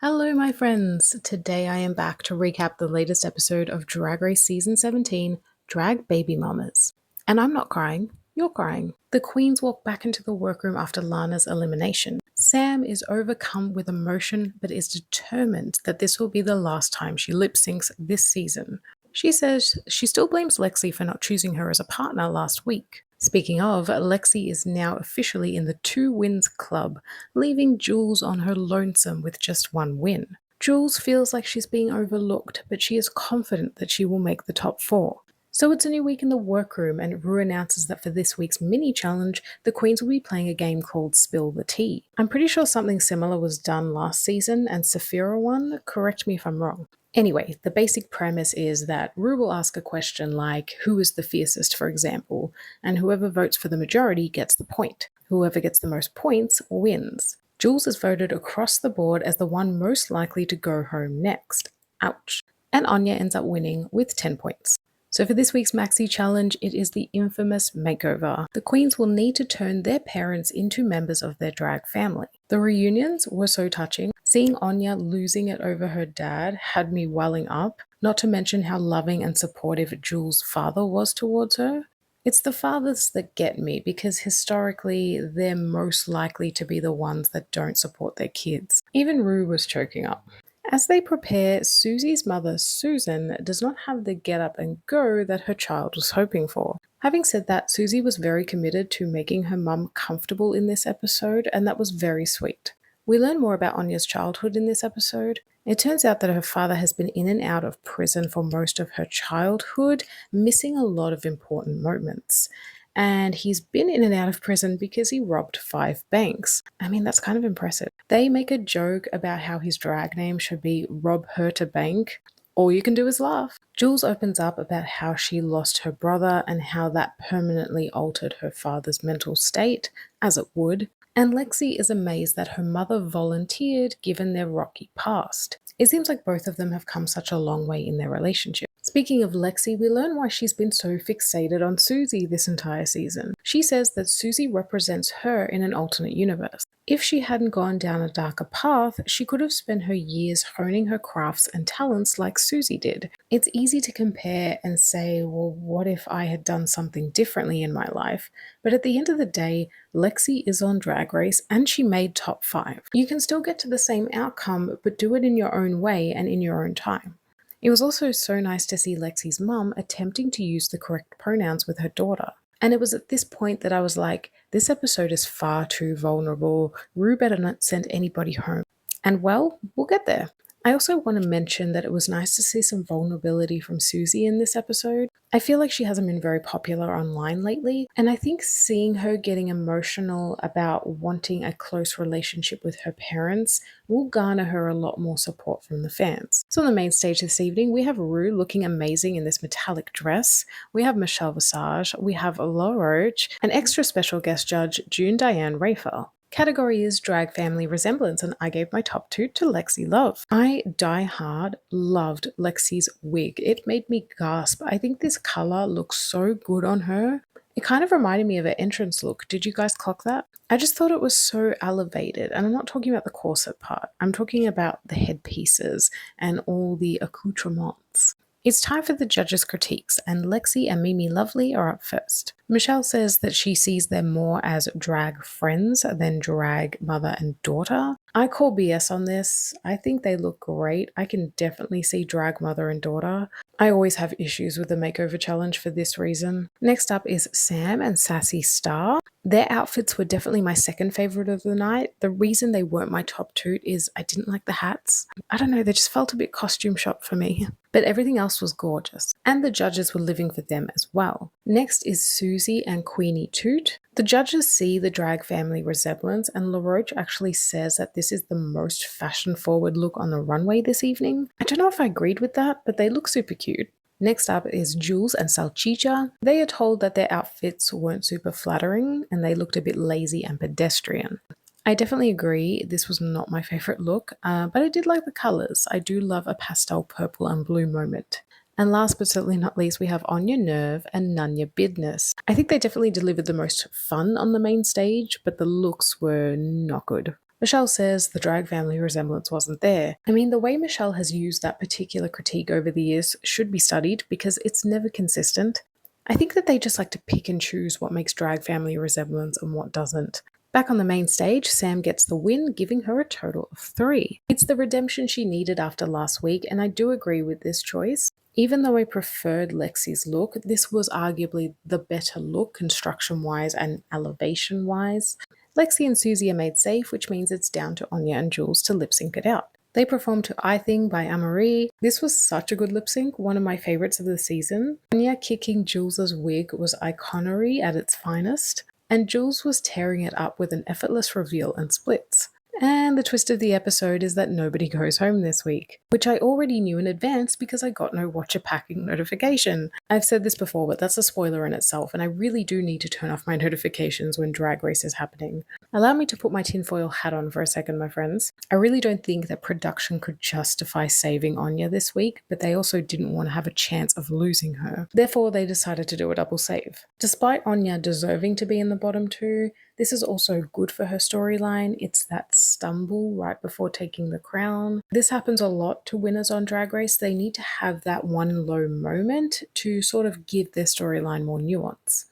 Hello, my friends. Today I am back to recap the latest episode of Drag Race Season 17, Drag Baby Mamas. And I'm not crying, you're crying. The queens walk back into the workroom after Lana's elimination. Sam is overcome with emotion but is determined that this will be the last time she lip syncs this season. She says she still blames Lexi for not choosing her as a partner last week. Speaking of, Lexi is now officially in the Two Wins Club, leaving Jules on her lonesome with just one win. Jules feels like she's being overlooked, but she is confident that she will make the top four. So it's a new week in the workroom, and Rue announces that for this week's mini challenge, the Queens will be playing a game called Spill the Tea. I'm pretty sure something similar was done last season, and Saphira won. Correct me if I'm wrong. Anyway, the basic premise is that Rue will ask a question like, who is the fiercest, for example, and whoever votes for the majority gets the point. Whoever gets the most points wins. Jules is voted across the board as the one most likely to go home next. Ouch. And Anya ends up winning with 10 points. So for this week's Maxi Challenge, it is the infamous makeover. The queens will need to turn their parents into members of their drag family. The reunions were so touching. Seeing Anya losing it over her dad had me welling up, not to mention how loving and supportive Jules' father was towards her. It's the fathers that get me because historically they're most likely to be the ones that don't support their kids. Even Rue was choking up. As they prepare, Susie's mother, Susan, does not have the get up and go that her child was hoping for. Having said that, Susie was very committed to making her mum comfortable in this episode, and that was very sweet. We learn more about Anya's childhood in this episode. It turns out that her father has been in and out of prison for most of her childhood, missing a lot of important moments. And he's been in and out of prison because he robbed 5 banks. I mean, that's kind of impressive. They make a joke about how his drag name should be Rob Hurt a Bank. All you can do is laugh. Jules opens up about how she lost her brother and how that permanently altered her father's mental state, as it would. And Lexi is amazed that her mother volunteered given their rocky past. It seems like both of them have come such a long way in their relationship. Speaking of Lexi, we learn why she's been so fixated on Susie this entire season. She says that Susie represents her in an alternate universe. If she hadn't gone down a darker path, she could have spent her years honing her crafts and talents like Susie did. It's easy to compare and say, well, what if I had done something differently in my life? But at the end of the day, Lexi is on Drag Race and she made top 5. You can still get to the same outcome, but do it in your own way and in your own time. It was also so nice to see Lexi's mum attempting to use the correct pronouns with her daughter. And it was at this point that I was like, this episode is far too vulnerable. Rue better not send anybody home. And well, we'll get there. I also want to mention that it was nice to see some vulnerability from Susie in this episode. I feel like she hasn't been very popular online lately, and I think seeing her getting emotional about wanting a close relationship with her parents will garner her a lot more support from the fans. So on the main stage this evening, we have Rue looking amazing in this metallic dress. We have Michelle Visage, we have La Roche, an extra special guest judge, June Diane Raphael. Category is Drag Family Resemblance, and I gave my top 2 to Lexi Love. I die hard loved Lexi's wig. It made me gasp. I think this color looks so good on her. It kind of reminded me of her entrance look. Did you guys clock that? I just thought it was so elevated, and I'm not talking about the corset part. I'm talking about the headpieces and all the accoutrements. It's time for the judges' critiques, and Lexi and Mimi Lovely are up first. Michelle says that she sees them more as drag friends than drag mother and daughter. I call BS on this. I think they look great. I can definitely see drag mother and daughter. I always have issues with the makeover challenge for this reason. Next up is Sam and Sassy Star. Their outfits were definitely my second favorite of the night. The reason they weren't my top 2 is I didn't like the hats. I don't know, they just felt a bit costume shop for me. But everything else was gorgeous. And the judges were living for them as well. Next is Susie and Queenie Toot. The judges see the drag family resemblance, and LaRoche actually says that this is the most fashion-forward look on the runway this evening. I don't know if I agreed with that, but they look super cute. Next up is Jules and Salchicha. They are told that their outfits weren't super flattering and they looked a bit lazy and pedestrian. I definitely agree, this was not my favorite look, but I did like the colors. I do love a pastel purple and blue moment. And last but certainly not least, we have Anya Nerve and Nanya Bidness. I think they definitely delivered the most fun on the main stage, but the looks were not good. Michelle says the drag family resemblance wasn't there. I mean, the way Michelle has used that particular critique over the years should be studied because it's never consistent. I think that they just like to pick and choose what makes drag family resemblance and what doesn't. Back on the main stage, Sam gets the win, giving her a total of 3. It's the redemption she needed after last week, and I do agree with this choice. Even though I preferred Lexi's look, this was arguably the better look construction-wise and elevation-wise. Lexi and Susie are made safe, which means it's down to Anya and Jules to lip sync it out. They performed to I Thing by Amarie. This was such a good lip sync, one of my favorites of the season. Anya kicking Jules's wig was iconery at its finest, and Jules was tearing it up with an effortless reveal and splits. And the twist of the episode is that nobody goes home this week, which I already knew in advance because I got no Watcher Packing notification. I've said this before, but that's a spoiler in itself, and I really do need to turn off my notifications when Drag Race is happening. Allow me to put my tinfoil hat on for a second, my friends. I really don't think that production could justify saving Anya this week, but they also didn't want to have a chance of losing her. Therefore, they decided to do a double save. Despite Anya deserving to be in the bottom 2, this is also good for her storyline. It's that stumble right before taking the crown. This happens a lot to winners on Drag Race. They need to have that one low moment to sort of give their storyline more nuance.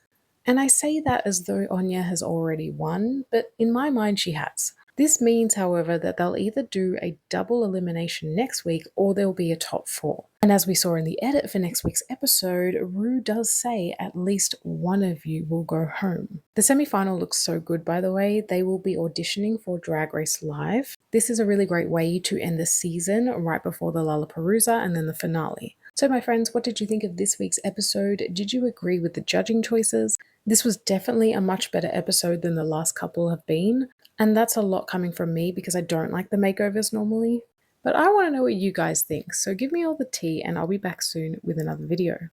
And I say that as though Anya has already won, but in my mind she has. This means, however, that they'll either do a double elimination next week or there'll be a top 4. And as we saw in the edit for next week's episode, Rue does say at least one of you will go home. The semi-final looks so good, by the way. They will be auditioning for Drag Race Live. This is a really great way to end the season right before the Lollapalooza and then the finale. So my friends, what did you think of this week's episode? Did you agree with the judging choices? This was definitely a much better episode than the last couple have been. And that's a lot coming from me because I don't like the makeovers normally. But I want to know what you guys think, so give me all the tea and I'll be back soon with another video.